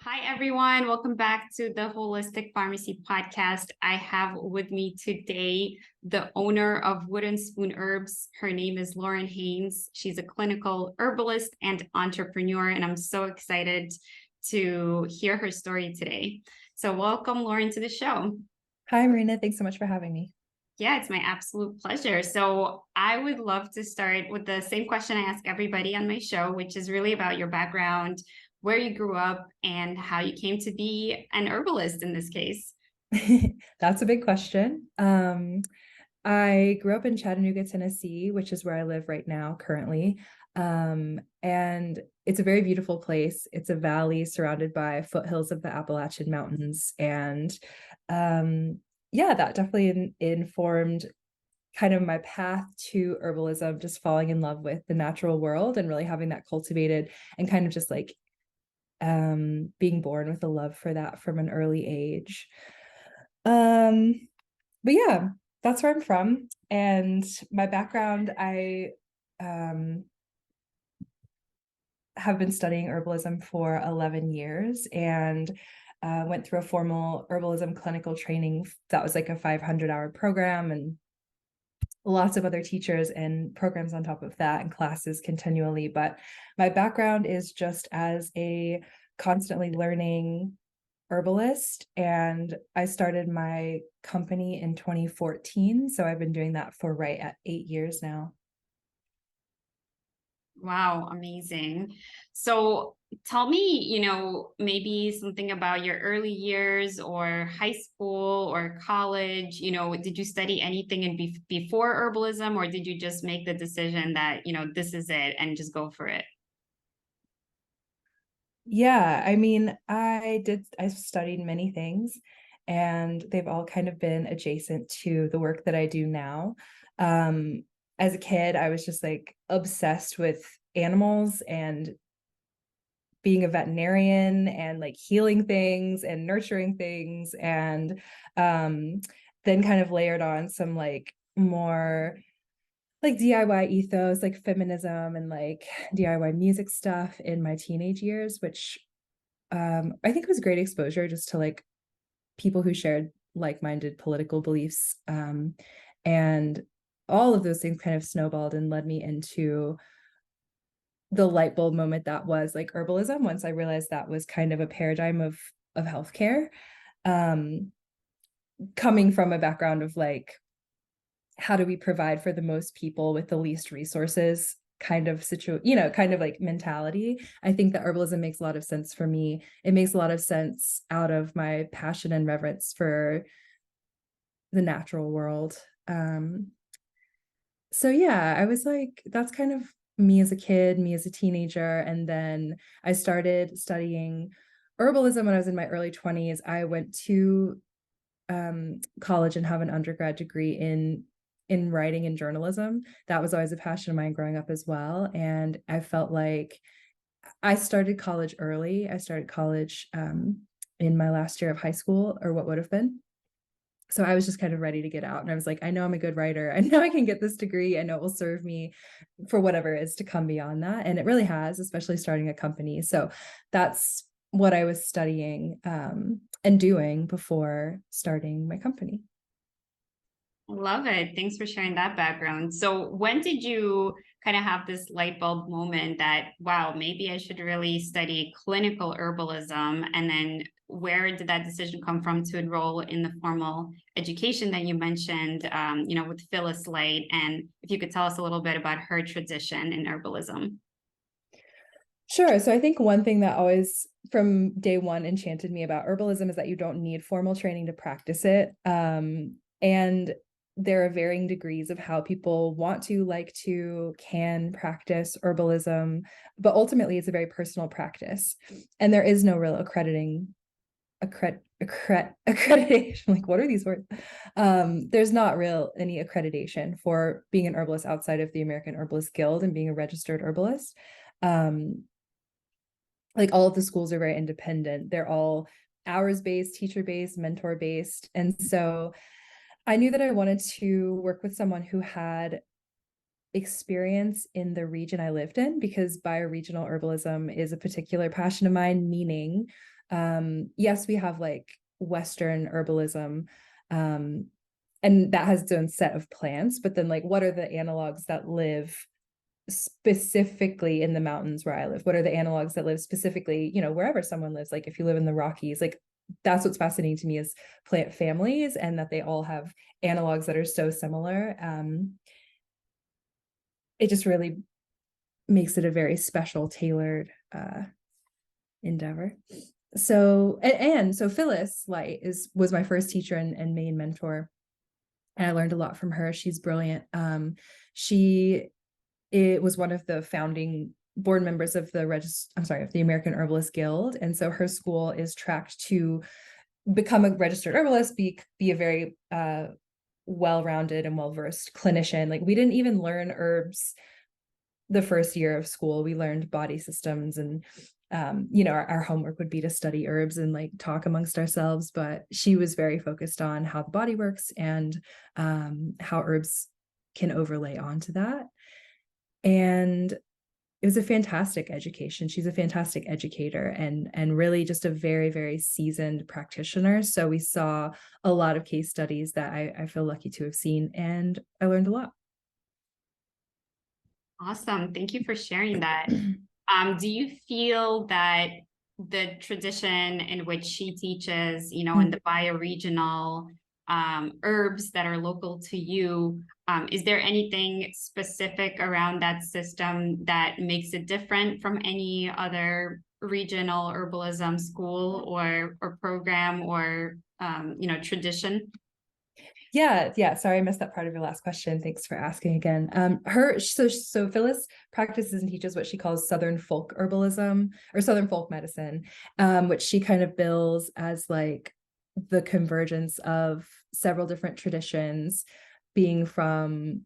Hi, everyone. Welcome back to the Holistic Pharmacy Podcast. I have with me today the owner of Wooden Spoon Herbs. Her name is Lauren Haynes. She's a clinical herbalist and entrepreneur, and I'm so excited to hear her story today. So welcome, Lauren, to the show. Hi, Marina. Thanks so much for having me. Yeah, it's my absolute pleasure. So I would love to start with the same question I ask everybody on my show, which is really about your background, where you grew up, and how you came to be an herbalist in this case. That's a big question. I grew up in Chattanooga, Tennessee, which is where I live right now currently. And it's a very beautiful place. It's a valley surrounded by foothills of the Appalachian Mountains. And yeah, that definitely informed kind of my path to herbalism, just falling in love with the natural world and really having that cultivated and kind of just like being born with a love for that from an early age. But yeah, that's where I'm from. And my background, I have been studying herbalism for 11 years and went through a formal herbalism clinical training that was like a 500-hour program, and lots of other teachers and programs on top of that and classes continually. But my background is just as a constantly learning herbalist, and I started my company in 2014. So I've been doing that for right at 8 years now. Wow, amazing. So tell me, maybe something about your early years or high school or college. Did you study anything before herbalism, or did you just make the decision that, this is it and just go for it? Yeah, I mean, I studied many things, and they've all kind of been adjacent to the work that I do now. Um, as a kid, I was just like obsessed with animals and being a veterinarian and like healing things and nurturing things, and then kind of layered on some like more like DIY ethos, like feminism and like DIY music stuff in my teenage years, which I think was great exposure just to like people who shared like-minded political beliefs. And all of those things kind of snowballed and led me into the light bulb moment that was like herbalism, once I realized that was kind of a paradigm of healthcare. Um, coming from a background of like, how do we provide for the most people with the least resources kind of kind of like mentality. I think that herbalism makes a lot of sense for me. It makes a lot of sense out of my passion and reverence for the natural world. So yeah, I was like, that's kind of me as a kid, me as a teenager. And then I started studying herbalism when I was in my early 20s. I went to college and have an undergrad degree in writing and journalism. That was always a passion of mine growing up as well. And I felt like I started college early. I started college in my last year of high school, or what would have been. So I was just kind of ready to get out. And I was like, I know I'm a good writer. I know I can get this degree. I know it will serve me for whatever is to come beyond that. And it really has, especially starting a company. So that's what I was studying and doing before starting my company. Love it. Thanks for sharing that background. So when did you kind of have this light bulb moment that, wow, maybe I should really study clinical herbalism? And then where did that decision come from to enroll in the formal education that you mentioned, with Phyllis D? And if you could tell us a little bit about her tradition in herbalism. Sure. So I think one thing that always from day one enchanted me about herbalism is that you don't need formal training to practice it. And there are varying degrees of how people want to, like to, can practice herbalism, but ultimately it's a very personal practice. And there is no real accreditation. Like, what are these words? There's not real any accreditation for being an herbalist outside of the American Herbalist Guild and being a registered herbalist. Like all of the schools are very independent. They're all hours-based, teacher-based, mentor-based. And so I knew that I wanted to work with someone who had experience in the region I lived in, because bioregional herbalism is a particular passion of mine, meaning Yes, we have like Western herbalism, and that has its own set of plants, but then like what are the analogs that live specifically in the mountains where I live? What are the analogs that live specifically, wherever someone lives? Like if you live in the Rockies, like that's what's fascinating to me is plant families and that they all have analogs that are so similar. It just really makes it a very special, tailored endeavor. So Phyllis Light was my first teacher and main mentor, and I learned a lot from her. She's brilliant. She it was one of the founding board members of the American Herbalist Guild, and so her school is tracked to become a registered herbalist, be a very well-rounded and well-versed clinician. Like we didn't even learn herbs the first year of school. We learned body systems, and our homework would be to study herbs and like talk amongst ourselves, but she was very focused on how the body works and how herbs can overlay onto that. And it was a fantastic education. She's a fantastic educator and really just a very, very seasoned practitioner. So we saw a lot of case studies that I feel lucky to have seen, and I learned a lot. Awesome. Thank you for sharing that. Do you feel that the tradition in which she teaches, in the bioregional herbs that are local to you, is there anything specific around that system that makes it different from any other regional herbalism school or program or tradition? Yeah. Sorry, I missed that part of your last question. Thanks for asking again. So Phyllis practices and teaches what she calls Southern folk herbalism or Southern folk medicine, which she kind of bills as like the convergence of several different traditions, being from,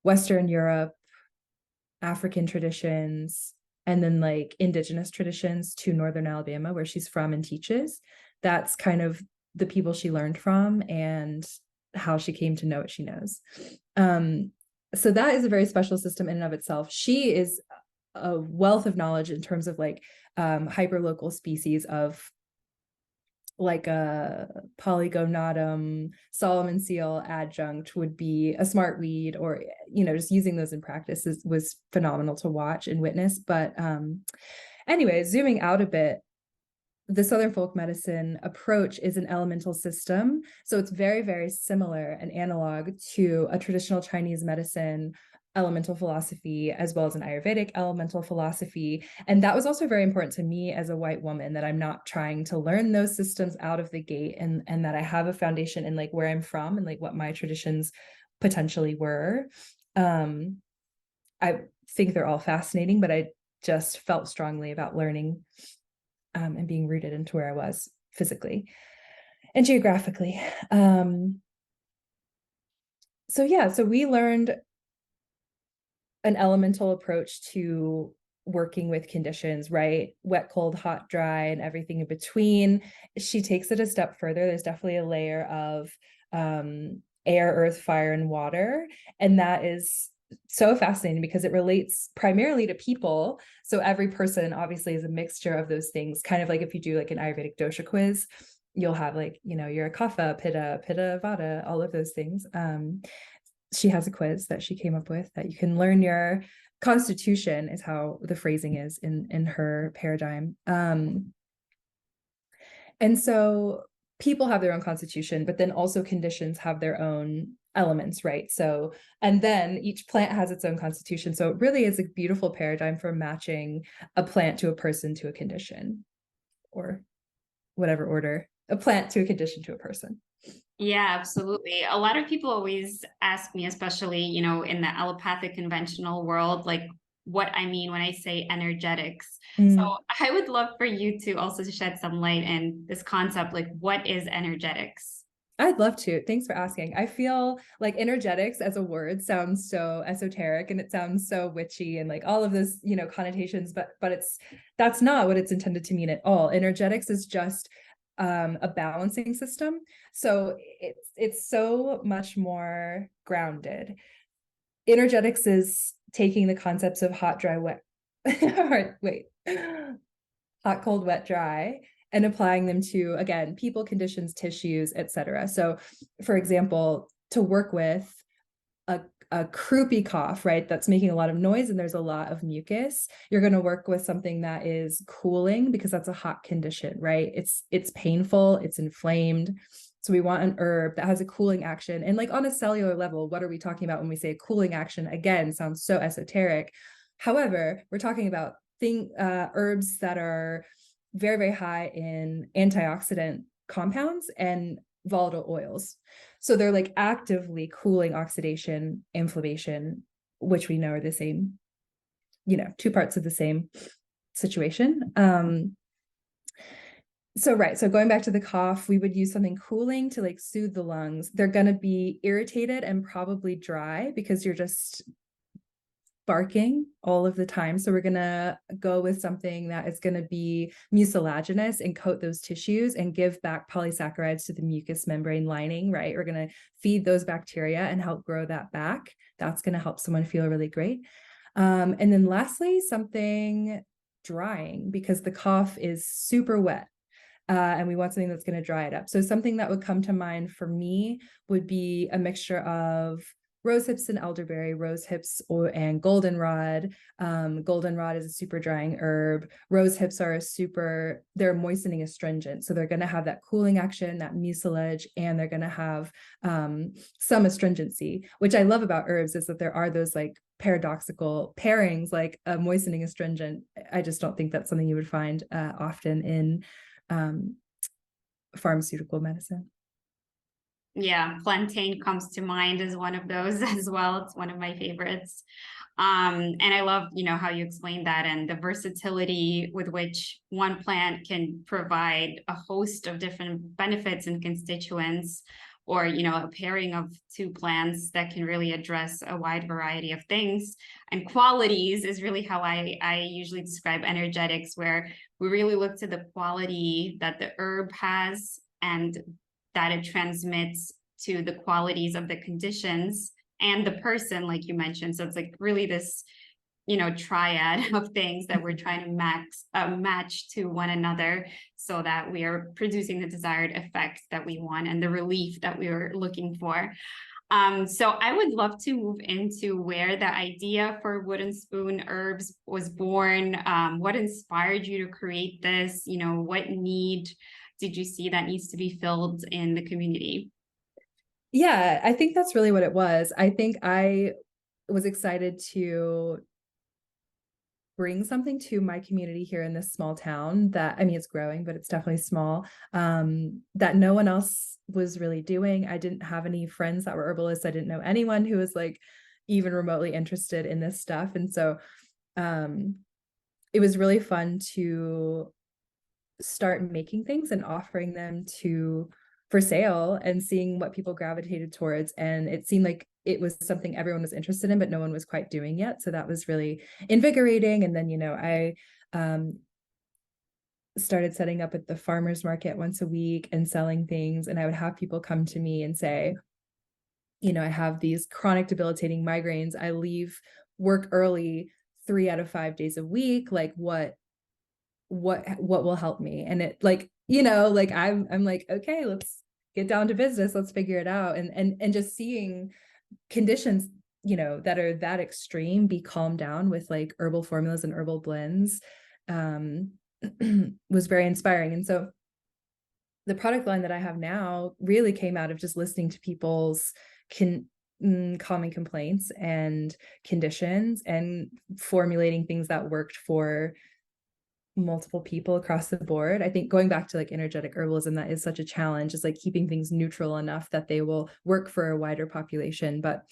Western Europe, African traditions, and then like indigenous traditions to Northern Alabama, where she's from and teaches. That's kind of the people she learned from and how she came to know what she knows. So that is a very special system in and of itself. She is a wealth of knowledge in terms of like hyperlocal species of like a polygonatum Solomon seal adjunct would be a smartweed, or just using those in practice was phenomenal to watch and witness. But anyway, zooming out a bit, the Southern folk medicine approach is an elemental system. So it's very, very similar, an analog to a traditional Chinese medicine elemental philosophy, as well as an Ayurvedic elemental philosophy. And that was also very important to me as a white woman, that I'm not trying to learn those systems out of the gate, and that I have a foundation in like where I'm from and like what my traditions potentially were. I think they're all fascinating, but I just felt strongly about learning and being rooted into where I was physically and geographically. So we learned an elemental approach to working with conditions, right? Wet, cold, hot, dry, and everything in between. She takes it a step further. There's definitely a layer of air, earth, fire, and water. And that is so fascinating because it relates primarily to people. So every person obviously is a mixture of those things, kind of like if you do like an Ayurvedic dosha quiz, you'll have like, your kapha, pitta, vata, all of those things. She has a quiz that she came up with that you can learn your constitution, is how the phrasing is in her paradigm. And so people have their own constitution, but then also conditions have their own elements, right? So, and then each plant has its own constitution. So it really is a beautiful paradigm for matching a plant to a person to a condition, or whatever order, a plant to a condition to a person. Yeah, absolutely. A lot of people always ask me, especially, in the allopathic conventional world, like what I mean when I say energetics. So I would love for you to also shed some light in this concept, like what is energetics? I'd love to. Thanks for asking. I feel like energetics as a word sounds so esoteric and it sounds so witchy and like all of those, connotations, but that's not what it's intended to mean at all. Energetics is just a balancing system. So it's so much more grounded. Energetics is taking the concepts of hot, dry, wet. Wait. hot, cold, wet, dry, and applying them to, again, people, conditions, tissues, etc. So, for example, to work with a croupy cough, right, that's making a lot of noise and there's a lot of mucus, you're going to work with something that is cooling because that's a hot condition, right? It's painful, it's inflamed. So we want an herb that has a cooling action. And like on a cellular level, what are we talking about when we say cooling action? Again, sounds so esoteric. However, we're talking about herbs that are very, very high in antioxidant compounds and volatile oils. So they're like actively cooling oxidation, inflammation, which we know are the same, two parts of the same situation. So going back to the cough, we would use something cooling to like soothe the lungs. They're going to be irritated and probably dry because you're just barking all of the time. So we're going to go with something that is going to be mucilaginous and coat those tissues and give back polysaccharides to the mucous membrane lining, right? We're going to feed those bacteria and help grow that back. That's going to help someone feel really great. And then lastly, something drying, because the cough is super wet. And we want something that's going to dry it up. So something that would come to mind for me would be a mixture of rose hips and elderberry, rose hips and goldenrod. Goldenrod is a super drying herb. Rose hips are they're moistening astringent. So they're going to have that cooling action, that mucilage, and they're going to have some astringency, which I love about herbs is that there are those like paradoxical pairings, like a moistening astringent. I just don't think that's something you would find often in pharmaceutical medicine. Yeah, plantain comes to mind as one of those as well. It's one of my favorites. And I love, how you explained that and the versatility with which one plant can provide a host of different benefits and constituents, or, a pairing of two plants that can really address a wide variety of things. And qualities is really how I usually describe energetics, where we really look to the quality that the herb has and that it transmits to the qualities of the conditions and the person, like you mentioned. So it's like really this, triad of things that we're trying to match to one another so that we are producing the desired effect that we want and the relief that we are looking for. So I would love to move into where the idea for wooden spoon herbs was born. What inspired you to create this? What need did you see that needs to be filled in the community? Yeah, I think that's really what it was. I think I was excited to bring something to my community here in this small town that, it's growing, but it's definitely small, that no one else was really doing. I didn't have any friends that were herbalists. I didn't know anyone who was like even remotely interested in this stuff. And so it was really fun to start making things and offering them for sale and seeing what people gravitated towards. And it seemed like it was something everyone was interested in, but no one was quite doing yet. So that was really invigorating. And then, I started setting up at the farmer's market once a week and selling things. And I would have people come to me and say, I have these chronic debilitating migraines. I leave work early 3 out of 5 days a week. Like what will help me? And it like, I'm like, okay, let's get down to business. Let's figure it out. And just seeing conditions, that are that extreme be calmed down with like herbal formulas and herbal blends was very inspiring. And so the product line that I have now really came out of just listening to people's common complaints and conditions and formulating things that worked for multiple people across the board. I think going back to like energetic herbalism, that is such a challenge, is like keeping things neutral enough that they will work for a wider population. But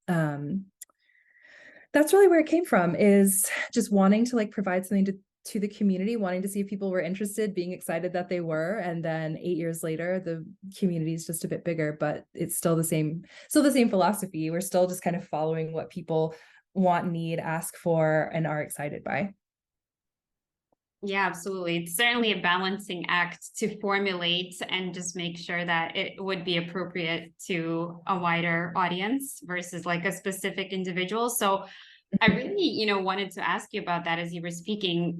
that's really where it came from, is just wanting to like provide something to the community, wanting to see if people were interested, being excited that they were. And then 8 years later, the community is just a bit bigger, but it's still the same philosophy. We're still just kind of following what people want, need, ask for, and are excited by. Yeah, absolutely. It's certainly a balancing act to formulate and just make sure that it would be appropriate to a wider audience versus like a specific individual. So I really, wanted to ask you about that as you were speaking.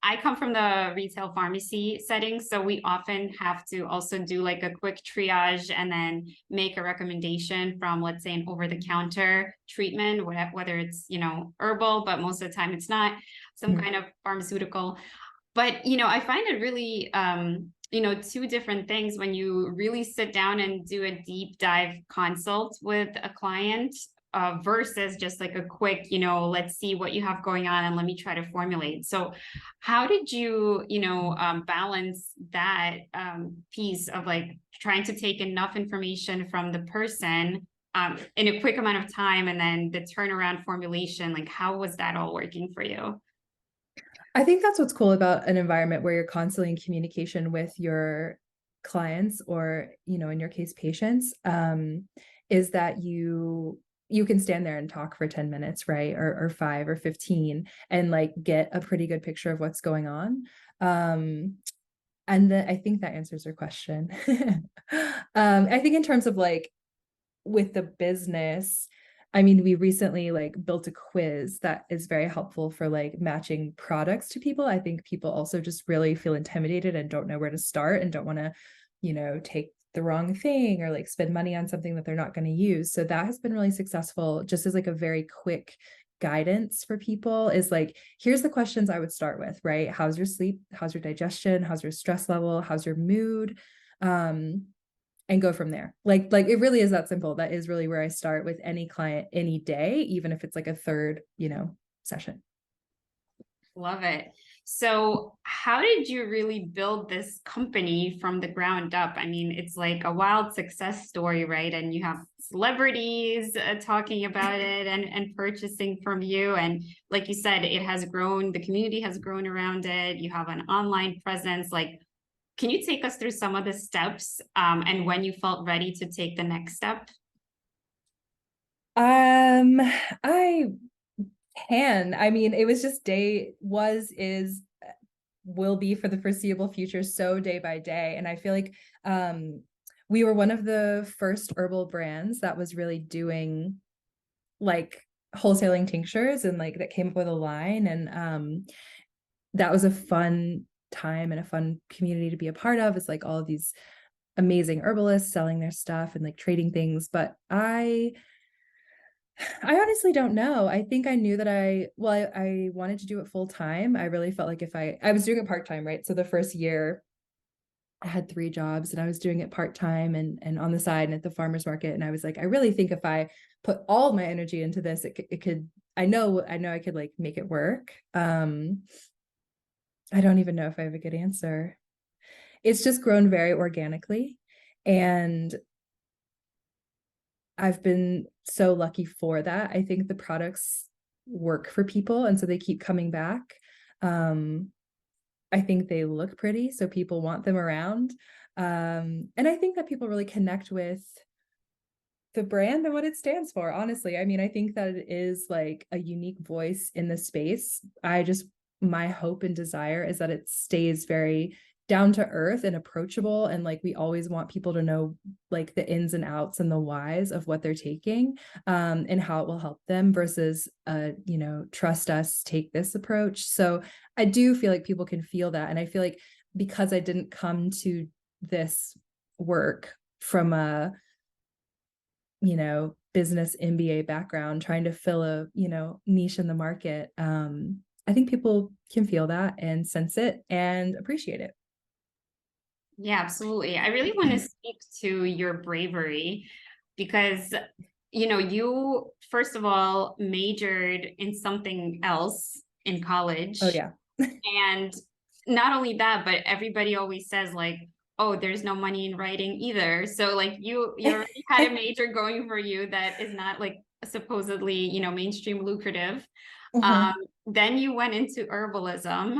I come from the retail pharmacy setting, so we often have to also do like a quick triage and then make a recommendation from, let's say, an over-the-counter treatment, whether it's, herbal, but most of the time it's not, some Mhm. kind of pharmaceutical. But, I find it really, two different things when you really sit down and do a deep dive consult with a client versus just like a quick, let's see what you have going on and let me try to formulate. So how did you, balance that piece of like trying to take enough information from the person in a quick amount of time and then the turnaround formulation? Like, how was that all working for you? I think that's what's cool about an environment where you're constantly in communication with your clients or, in your case, patients, is that you can stand there and talk for 10 minutes, right? Or 5 or 15 and like get a pretty good picture of what's going on. And then I think that answers your question. I think in terms of like with the business, I mean, we recently like built a quiz that is very helpful for like matching products to people. I think people also just really feel intimidated and don't know where to start and don't want to, take the wrong thing or like spend money on something that they're not going to use. So that has been really successful, just as like a very quick guidance for people is like, here's the questions I would start with, right? How's your sleep? How's your digestion? How's your stress level? How's your mood? And go from there. Like it really is that simple. That is really where I start with any client any day, even if it's like a third, session. Love it. So, how did you really build this company from the ground up? I mean, it's like a wild success story, right? And you have celebrities talking about it and purchasing from you. And like you said, it has grown, the community has grown around it. You have an online presence. Like, can you take us through some of the steps and when you felt ready to take the next step? I can. I mean, it was just is, will be for the foreseeable future, so day by day. And I feel like we were one of the first herbal brands that was really doing like wholesaling tinctures and like that came up with a line. And that was a fun time and a fun community to be a part of. It's like all of these amazing herbalists selling their stuff and like trading things. But I honestly don't know. I think I knew that I wanted to do it full time. I really felt like if I was doing it part time, right? So the first year I had 3 jobs and I was doing it part time and on the side and at the farmer's market. And I was like, I really think if I put all my energy into this, it could, I know I could like make it work. I don't even know if I have a good answer. It's just grown very organically. And I've been so lucky for that. I think the products work for people, and so they keep coming back. I think they look pretty, so people want them around. And I think that people really connect with the brand and what it stands for, honestly. I mean, I think that it is like a unique voice in the space. My hope and desire is that it stays very down to earth and approachable. And like, we always want people to know like the ins and outs and the whys of what they're taking, and how it will help them versus, trust us, take this approach. So I do feel like people can feel that. And I feel like because I didn't come to this work from a, business MBA background, trying to fill a, niche in the market. I think people can feel that and sense it and appreciate it. Yeah, absolutely. I really want to speak to your bravery because, you first of all majored in something else in Oh college. yeah. And not only that, but everybody always says like, oh, there's no money in writing either. So like you already had a major going for you that is not like supposedly, mainstream lucrative. Um, Mhm. then you went into herbalism.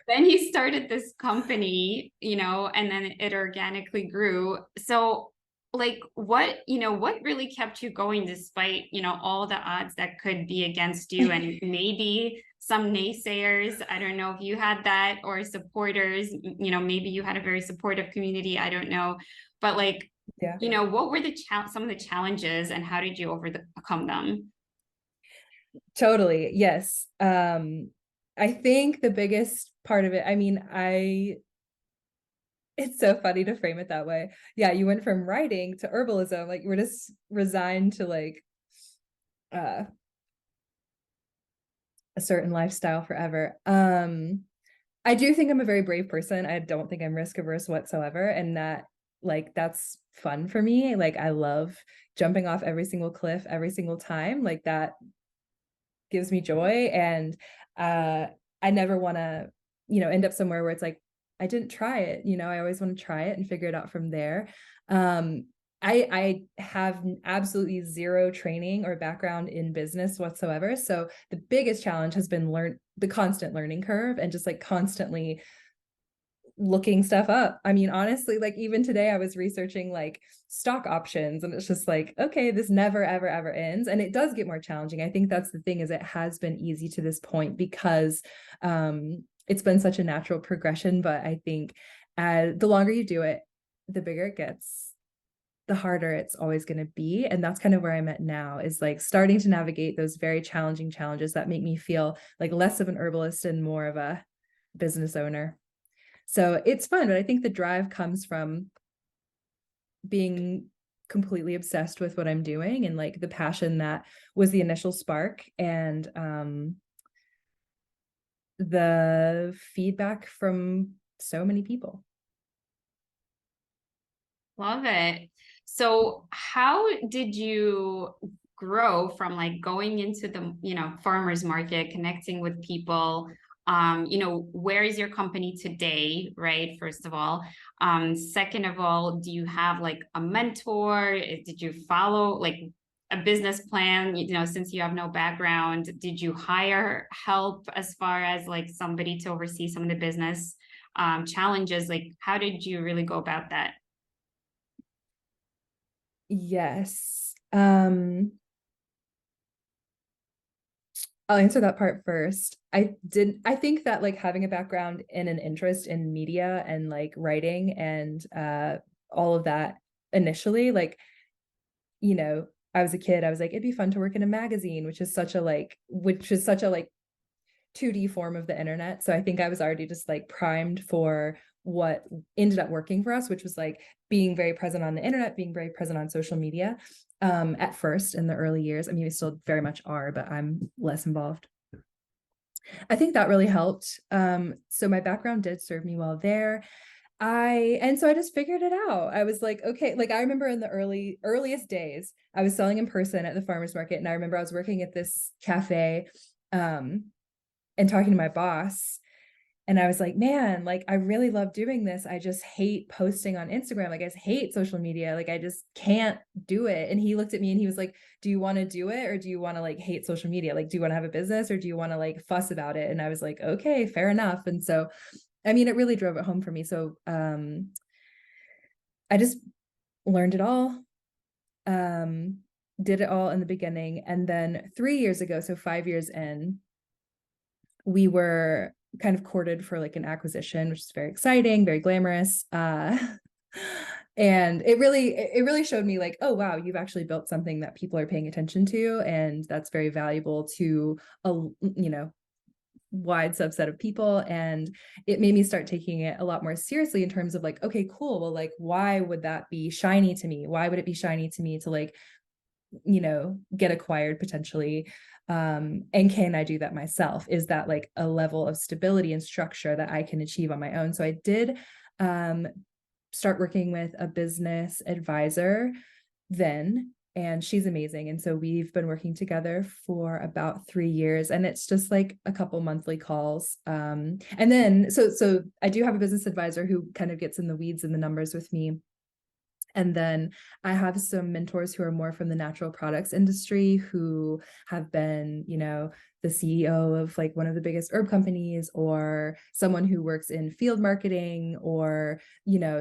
Then you started this company, and then it organically grew. So like what really kept you going despite, all the odds that could be against you and maybe some naysayers. I don't know if you had that or supporters, maybe you had a very supportive community. I don't know. But like, Yeah. what were some of the challenges and how did you overcome them? Totally. Yes. I think the biggest part of it, I mean, it's so funny to frame it that way. Yeah, you went from writing to herbalism, like we're just resigned to like uh a certain lifestyle forever. I do think I'm a very brave person. I don't think I'm risk averse whatsoever. And that like that's fun for me. Like I love jumping off every single cliff every single time. Like that gives me joy. And I never want to, end up somewhere where it's like, I didn't try it. I always want to try it and figure it out from there. Um, I have absolutely zero training or background in business whatsoever. So the biggest challenge has been the constant learning curve and just like constantly looking stuff up. I mean, honestly, like even today I was researching like stock options and it's just like, okay, this never, ever, ever ends. And it does get more challenging. I think that's the thing is it has been easy to this point because it's been such a natural progression. But I think the longer you do it, the bigger it gets, the harder it's always going to be. And that's kind of where I'm at now is like starting to navigate those very challenging challenges that make me feel like less of an herbalist and more of a business owner. So it's fun, but I think the drive comes from being completely obsessed with what I'm doing and like the passion that was the initial spark and the feedback from so many people. Love it. So how did you grow from like going into the, farmers market, connecting with people? Where is your company today, right? First of all. Second of all, do you have like a mentor? Did you follow like a business plan? Since you have no background, did you hire help as far as like somebody to oversee some of the business challenges? Like, how did you really go about that? Yes. I'll answer that part first. I think that like having a background in an interest in media and like writing and all of that initially, like, I was a kid, I was like, it'd be fun to work in a magazine, which is such a like 2D form of the internet. So I think I was already just like primed for what ended up working for us, which was like being very present on the internet, being very present on social media. At first in the early years, I mean, we still very much are, but I'm less involved. I think that really helped. So my background did serve me well there. So I just figured it out. I was like, okay, like I remember in the earliest days, I was selling in person at the farmer's market. And I remember I was working at this cafe, and talking to my boss. And I was like, man, like, I really love doing this. I just hate posting on Instagram. Like, I just hate social media. Like, I just can't do it. And he looked at me and he was like, do you want to do it? Or do you want to like hate social media? Like, do you want to have a business or do you want to like fuss about it? And I was like, okay, fair enough. And so, I mean, it really drove it home for me. So, I just learned it all, did it all in the beginning. And then 3 years ago, so 5 years in, we were kind of courted for like an acquisition, which is very exciting, very glamorous. And it really showed me like, oh, wow, you've actually built something that people are paying attention to. And that's very valuable to a, wide subset of people. And it made me start taking it a lot more seriously in terms of like, okay, cool. Well, like, why would that be shiny to me? Why would it be shiny to me to like, get acquired potentially? And can I do that myself? Is that like a level of stability and structure that I can achieve on my own? So I did start working with a business advisor then, and she's amazing. And so we've been working together for about 3 years, and it's just like a couple monthly calls. And then so I do have a business advisor who kind of gets in the weeds and the numbers with me. And then I have some mentors who are more from the natural products industry who have been, the CEO of like one of the biggest herb companies, or someone who works in field marketing, or,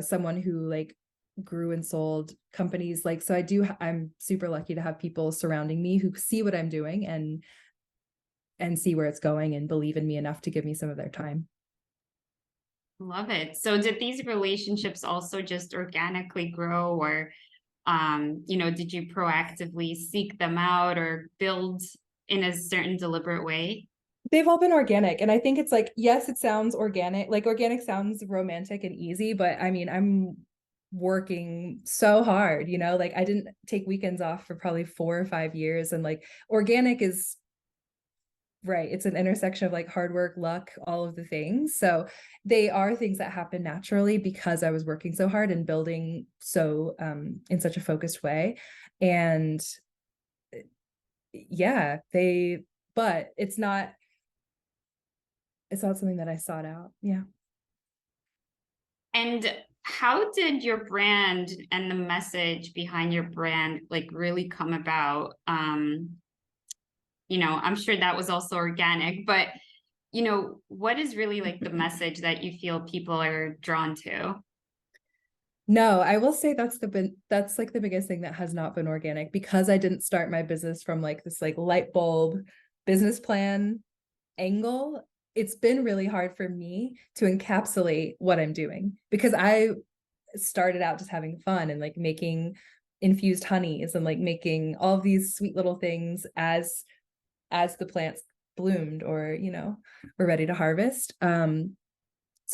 someone who like grew and sold companies. Like, so I'm super lucky to have people surrounding me who see what I'm doing and see where it's going and believe in me enough to give me some of their time. Love it. So did these relationships also just organically grow, or, did you proactively seek them out or build in a certain deliberate way? They've all been organic. And I think it's like, yes, it sounds organic. Like organic sounds romantic and easy, but I mean, I'm working so hard, you know, like I didn't take weekends off for probably 4 or 5 years. And like organic is right. It's an intersection of like hard work, luck, all of the things. So they are things that happen naturally because I was working so hard and building so in such a focused way. And yeah, but it's not something that I sought out. Yeah. And how did your brand and the message behind your brand like really come about? I'm sure that was also organic, but what is really like the message that you feel people are drawn to? No, I will say that's like the biggest thing that has not been organic because I didn't start my business from like this like light bulb business plan angle. It's been really hard for me to encapsulate what I'm doing because I started out just having fun and like making infused honeys and like making all of these sweet little things as the plants bloomed or we're ready to harvest. So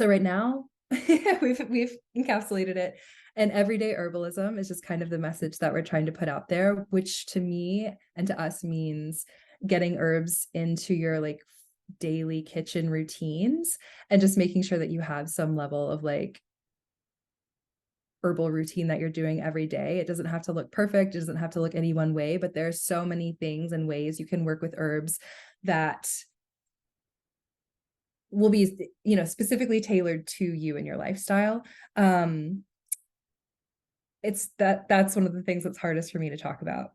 right now we've encapsulated it, and everyday herbalism is just kind of the message that we're trying to put out there, which to me and to us means getting herbs into your like daily kitchen routines and just making sure that you have some level of like herbal routine that you're doing every day. It doesn't have to look perfect. It doesn't have to look any one way, but there's so many things and ways you can work with herbs that will be, specifically tailored to you and your lifestyle. That's one of the things that's hardest for me to talk about.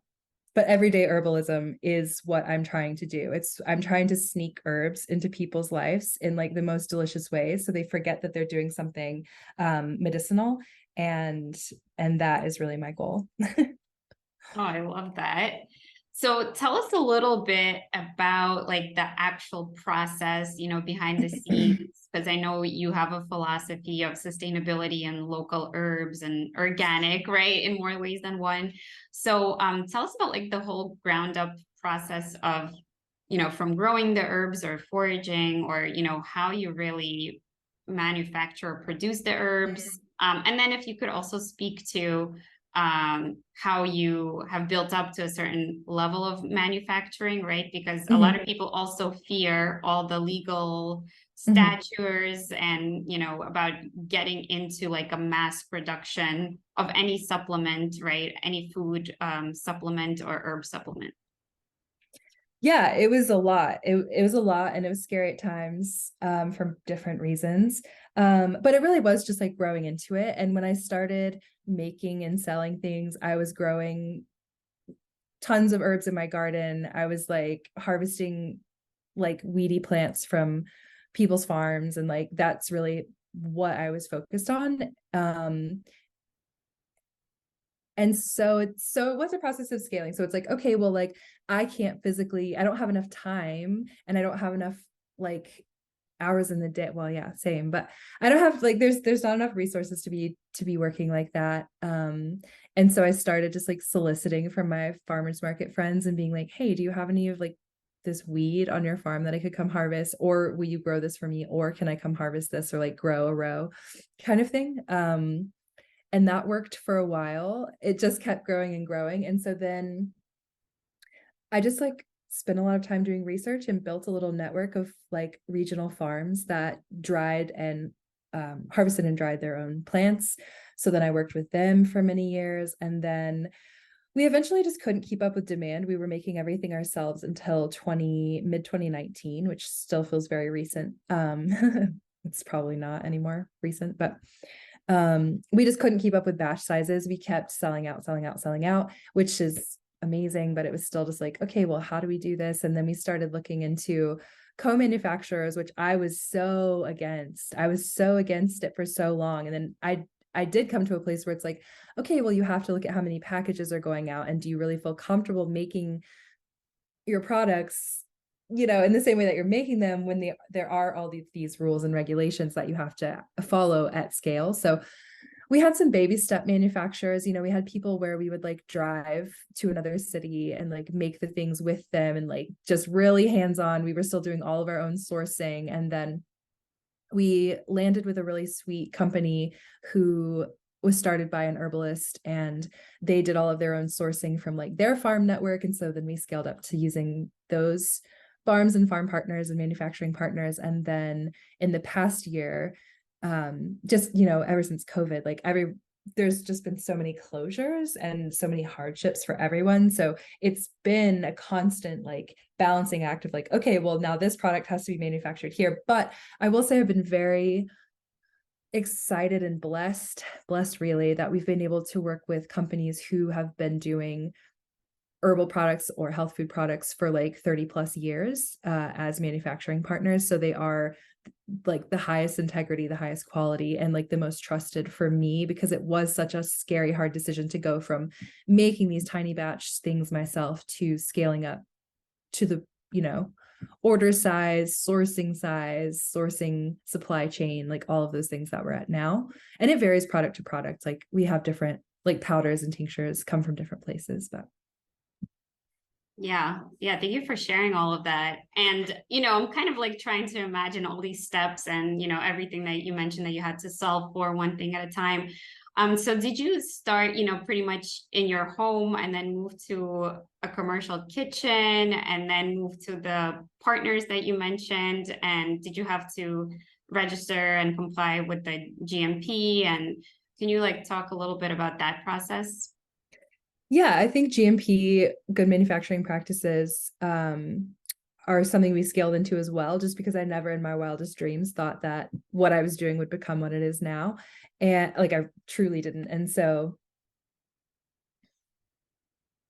But everyday herbalism is what I'm trying to do. I'm trying to sneak herbs into people's lives in like the most delicious ways, so they forget that they're doing something medicinal, and that is really my goal. Oh, I love that. So tell us a little bit about like the actual process, behind the scenes, because I know you have a philosophy of sustainability and local herbs and organic, right? In more ways than one. So tell us about like the whole ground up process of, from growing the herbs or foraging or, how you really manufacture or produce the herbs. And then if you could also speak to how you have built up to a certain level of manufacturing, right? Because a lot of people also fear all the legal statutes and, about getting into like a mass production of any supplement, right? Any food supplement or herb supplement. Yeah, it was a lot. It was a lot, and it was scary at times for different reasons. But it really was just like growing into it. And when I started making and selling things, I was growing tons of herbs in my garden. I was like harvesting like weedy plants from people's farms, and like that's really what I was focused on. And so it was a process of scaling. So it's like, okay, well, like I don't have enough time, and I don't have enough like hours in the day. Well, yeah, same, but I don't have like, there's not enough resources to be working like that. And so I started just like soliciting from my farmers market friends and being like, hey, do you have any of like this weed on your farm that I could come harvest? Or will you grow this for me? Or can I come harvest this or like grow a row kind of thing? And that worked for a while. It just kept growing and growing. And so then I just like spent a lot of time doing research and built a little network of like regional farms that dried and harvested and dried their own plants. So then I worked with them for many years. And then we eventually just couldn't keep up with demand. We were making everything ourselves until mid 2019, which still feels very recent. It's probably not anymore recent, but we just couldn't keep up with batch sizes. We kept selling out, which is amazing, but it was still just like, okay, well, how do we do this? And then we started looking into co-manufacturers, which I was so against. I was so against it for so long. And then I did come to a place where it's like, okay, well, you have to look at how many packages are going out, and do you really feel comfortable making your products, in the same way that you're making them, when there are all these rules and regulations that you have to follow at scale. So we had some baby step manufacturers. You know, we had people where we would like drive to another city and like make the things with them and like just really hands-on. We were still doing all of our own sourcing. And then we landed with a really sweet company who was started by an herbalist, and they did all of their own sourcing from like their farm network. And so then we scaled up to using those farms and farm partners and manufacturing partners. And then in the past year, just, you know, ever since COVID, like there's just been so many closures and so many hardships for everyone. So it's been a constant like balancing act of like, okay, well, now this product has to be manufactured here. But I will say I've been very excited and blessed really, that we've been able to work with companies who have been doing herbal products or health food products for like 30 plus years as manufacturing partners. So they are like the highest integrity, the highest quality, and like the most trusted for me, because it was such a scary, hard decision to go from making these tiny batch things myself to scaling up to the, you know, order size, sourcing, supply chain, like all of those things that we're at now. And it varies product to product. Like we have different like powders and tinctures come from different places, but Yeah. Yeah. Thank you for sharing all of that. And, you know, I'm kind of like trying to imagine all these steps and, you know, everything that you mentioned that you had to solve for one thing at a time. So did you start, you know, pretty much in your home and then move to a commercial kitchen and then move to the partners that you mentioned? And did you have to register and comply with the GMP? And can you like talk a little bit about that process? yeah, I think GMP, good manufacturing practices, are something we scaled into as well, just because I never in my wildest dreams thought that what I was doing would become what it is now. And like I truly didn't. And so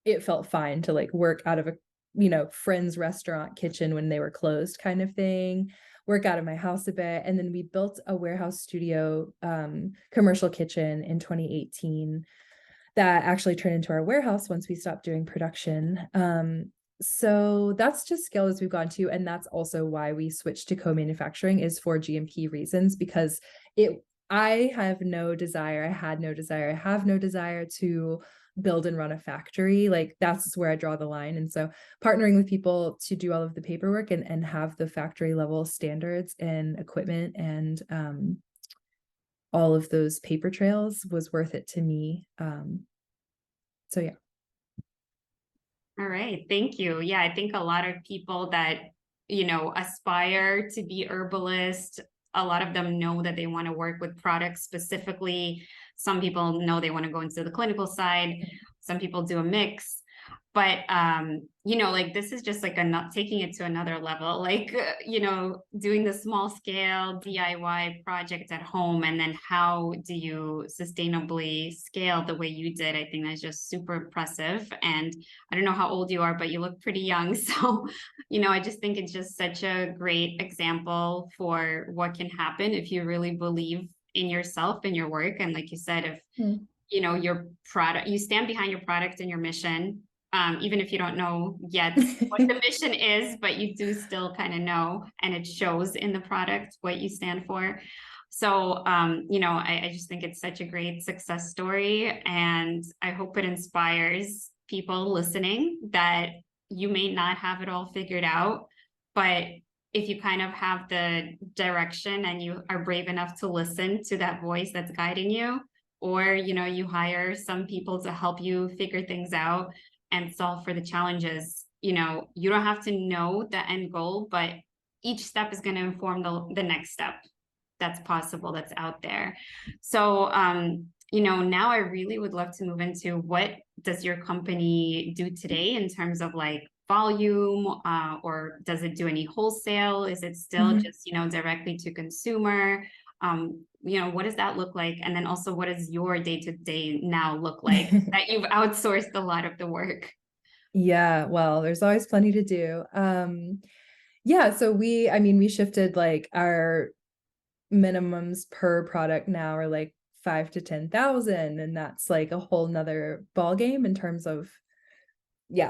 it felt fine to like work out of a, you know, friend's restaurant kitchen when they were closed kind of thing, work out of my house a bit. And then we built a warehouse studio commercial kitchen in 2018 that actually turned into our warehouse once we stopped doing production. So that's just scale as we've gone to. And that's also why we switched to co-manufacturing, is for GMP reasons, because I have no desire to build and run a factory. Like that's where I draw the line. And so partnering with people to do all of the paperwork and have the factory level standards and equipment and all of those paper trails was worth it to me. So yeah. All right, thank you. Yeah, I think a lot of people that, you know, aspire to be herbalists, a lot of them know that they want to work with products specifically. Some people know they want to go into the clinical side. Some people do a mix. But you know, like this is just like not taking it to another level, like you know, doing the small scale DIY project at home, and then how do you sustainably scale the way you did? I think that's just super impressive. And I don't know how old you are, but you look pretty young. So, you know, I just think it's just such a great example for what can happen if you really believe in yourself and your work. And like you said, if you know your product, you stand behind your product and your mission, even if you don't know yet what the mission is, but you do still kind of know, and it shows in the product what you stand for. So, you know, I just think it's such a great success story, and I hope it inspires people listening that you may not have it all figured out, but if you kind of have the direction and you are brave enough to listen to that voice that's guiding you, or, you know, you hire some people to help you figure things out and solve for the challenges, you know, you don't have to know the end goal, but each step is going to inform the next step that's possible, that's out there. So, you know, now I really would love to move into what does your company do today in terms of like volume, or does it do any wholesale? Is it still just, you know, directly to consumer? You know, what does that look like? And then also, what does your day-to-day now look like that you've outsourced a lot of the work? Yeah, well, there's always plenty to do. Yeah, so we shifted like our minimums per product now are like 5 to 10,000, and that's like a whole nother ball game in terms of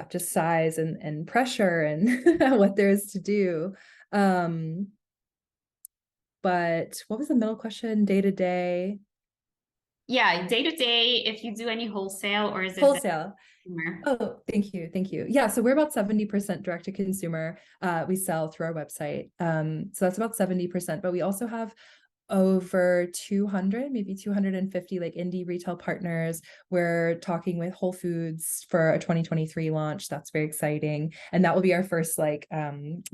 just size and pressure and what there is to do. But what was the middle question? Day to day? Yeah, day to day, if you do any wholesale, or is it the Wholesale. consumer? Oh, thank you. Thank you. Yeah. So we're about 70% direct to consumer. We sell through our website. So that's about 70%, but we also have over 200, maybe 250 like indie retail partners. We're talking with Whole Foods for a 2023 launch. That's very exciting. And that will be our first like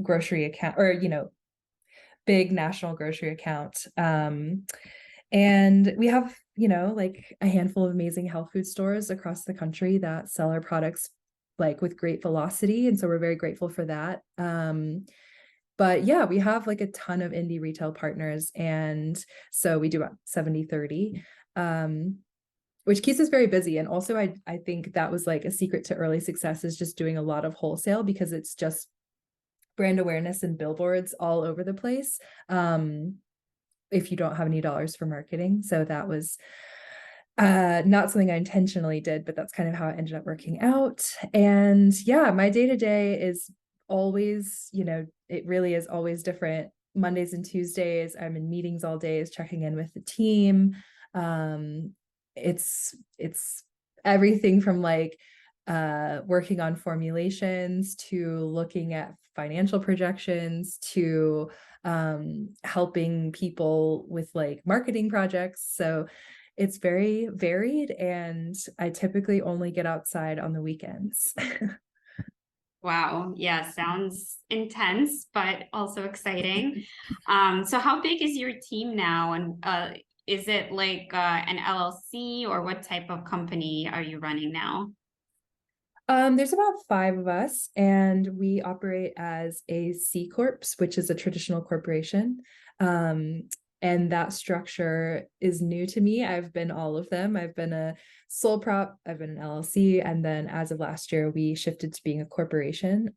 grocery account, or, big national grocery account. And we have, like a handful of amazing health food stores across the country that sell our products like with great velocity. And so we're very grateful for that. But yeah, we have like a ton of indie retail partners. And so we do about 70/30, which keeps us very busy. And also, I think that was like a secret to early success, is just doing a lot of wholesale, because it's just brand awareness and billboards all over the place. If you don't have any dollars for marketing. So that was not something I intentionally did, but that's kind of how it ended up working out. And yeah, my day-to-day is always, it really is always different. Mondays and Tuesdays, I'm in meetings all days, checking in with the team. It's everything from like working on formulations to looking at financial projections to helping people with like marketing projects. So it's very varied, and I typically only get outside on the weekends. Wow. Yeah, sounds intense, but also exciting. So how big is your team now? And is it like an LLC, or what type of company are you running now? There's about 5 of us, and we operate as a C Corps, which is a traditional corporation. And that structure is new to me. I've been all of them. I've been a sole prop, I've been an LLC, and then as of last year, we shifted to being a corporation,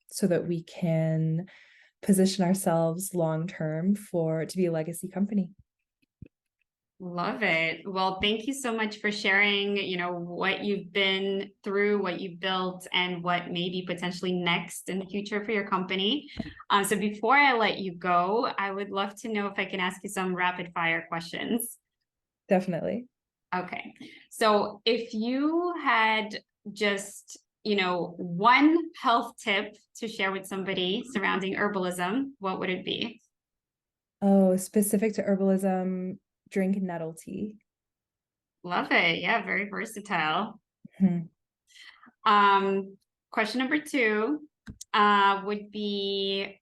so that we can position ourselves long term to be a legacy company. Love it. Well, thank you so much for sharing, what you've been through, what you built, and what may be potentially next in the future for your company. So before I let you go, I would love to know if I can ask you some rapid fire questions. Definitely. Okay. So if you had just, one health tip to share with somebody surrounding herbalism, what would it be? Oh, specific to herbalism, drink nettle tea. Love it. Yeah, very versatile. Hmm. Question number two, would be,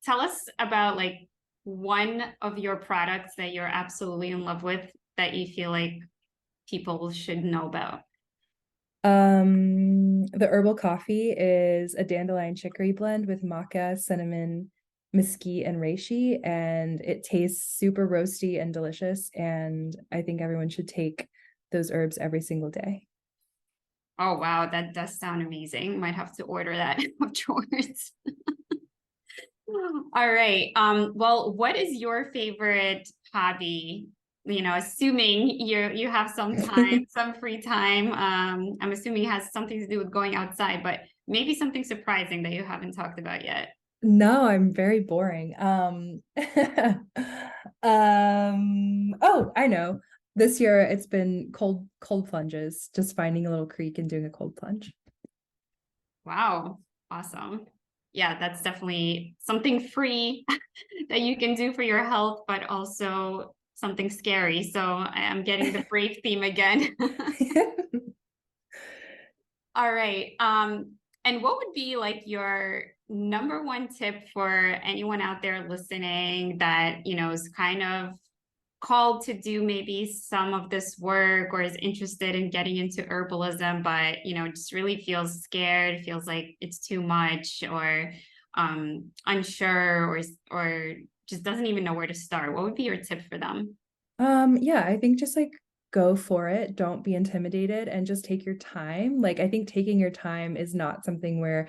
tell us about like one of your products that you're absolutely in love with that you feel like people should know about. The herbal coffee is a dandelion chicory blend with maca, cinnamon, mesquite, and reishi, and it tastes super roasty and delicious. And I think everyone should take those herbs every single day. Oh, wow. That does sound amazing. Might have to order that afterwards. All right. Well, what is your favorite hobby? Assuming you have some time, some free time. I'm assuming it has something to do with going outside, but maybe something surprising that you haven't talked about yet. No, I'm very boring. Oh, I know. This year it's been cold plunges, just finding a little creek and doing a cold plunge. Wow. Awesome. Yeah, that's definitely something free that you can do for your health, but also something scary. So I am getting the brave theme again. All right. And what would be like your number one tip for anyone out there listening that, is kind of called to do maybe some of this work, or is interested in getting into herbalism, but, just really feels scared, feels like it's too much, or unsure, or just doesn't even know where to start? What would be your tip for them? Yeah, I think just like go for it. Don't be intimidated and just take your time. Like I think taking your time is not something we're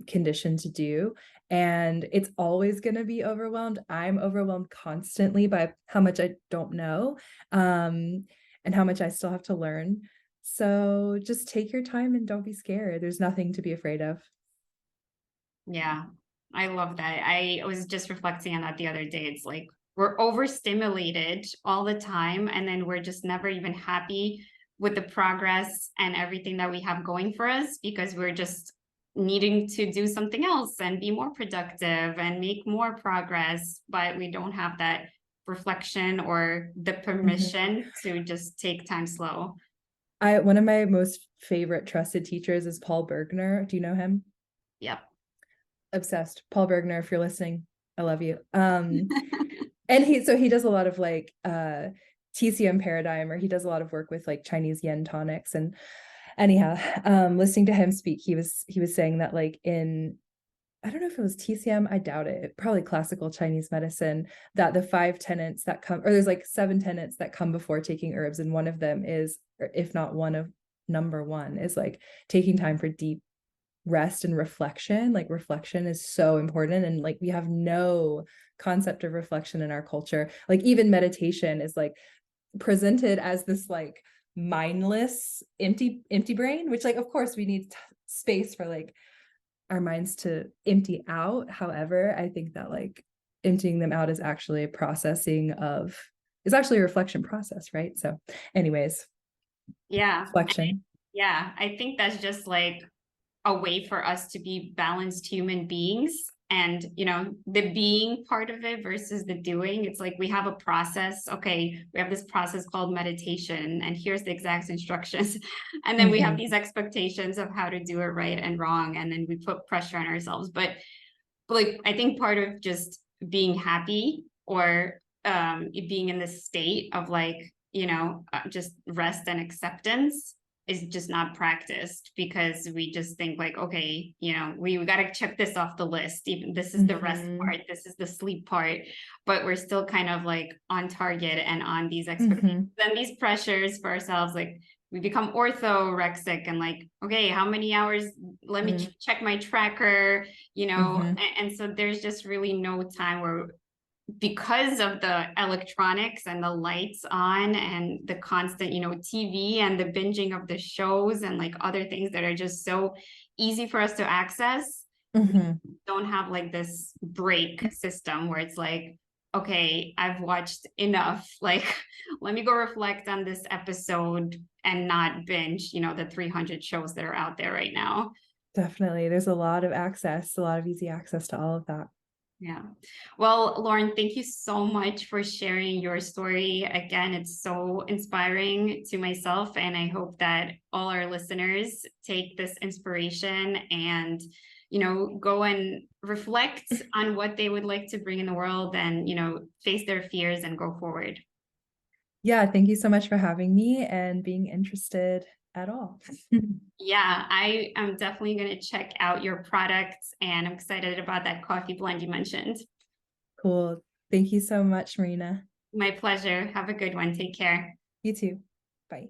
conditioned to do. And it's always going to be overwhelmed. I'm overwhelmed constantly by how much I don't know, and how much I still have to learn. So just take your time and don't be scared. There's nothing to be afraid of. Yeah, I love that. I was just reflecting on that the other day. It's like, we're overstimulated all the time, and then we're just never even happy with the progress and everything that we have going for us, because we're just needing to do something else and be more productive and make more progress, but we don't have that reflection or the permission to just take time slow. One of my most favorite trusted teachers is Paul Bergner. Do you know him? Yep. Obsessed. Paul Bergner, if you're listening, I love you. And he does a lot of like TCM paradigm, or he does a lot of work with like Chinese yen tonics. And anyhow, listening to him speak, he was saying that like in, I don't know if it was TCM, I doubt it, probably classical Chinese medicine, that the 5 tenets that come, or there's like 7 tenets that come before taking herbs, and one of them is, or if not one of, number one is like taking time for deep rest and reflection. Like reflection is so important, and like we have no concept of reflection in our culture. Like even meditation is like presented as this like mindless empty brain, which like of course we need space for like our minds to empty out. However, I think that like emptying them out is actually a processing of, is actually a reflection process, right? So anyways, Yeah. reflection. Yeah, I think that's just like a way for us to be balanced human beings. And, you know, the being part of it versus the doing. It's like we have a process. Okay, we have this process called meditation, and here's the exact instructions. And then we have these expectations of how to do it right and wrong. And then we put pressure on ourselves. But like, I think part of just being happy, or being in this state of like, you know, just rest and acceptance, is just not practiced, because we just think like, okay, you know, we got to check this off the list. Even this is the rest part, this is the sleep part, but we're still kind of like on target and on these expectations and these pressures for ourselves. Like we become orthorexic and like, okay, how many hours? Let me check my tracker, you know, and so there's just really no time where, because of the electronics and the lights on and the constant, you know, TV and the binging of the shows and like other things that are just so easy for us to access, we don't have like this break system where it's like, okay, I've watched enough. Like, let me go reflect on this episode and not binge, you know, the 300 shows that are out there right now. Definitely. There's a lot of access, a lot of easy access to all of that. Yeah. Well, Lauren, thank you so much for sharing your story. Again, it's so inspiring to myself, and I hope that all our listeners take this inspiration and, you know, go and reflect on what they would like to bring in the world, and, you know, face their fears and go forward. Yeah, thank you so much for having me and being interested at all. Yeah, I am definitely going to check out your products, and I'm excited about that coffee blend you mentioned. Cool. Thank you so much, Marina. My pleasure. Have a good one. Take care. You too. Bye.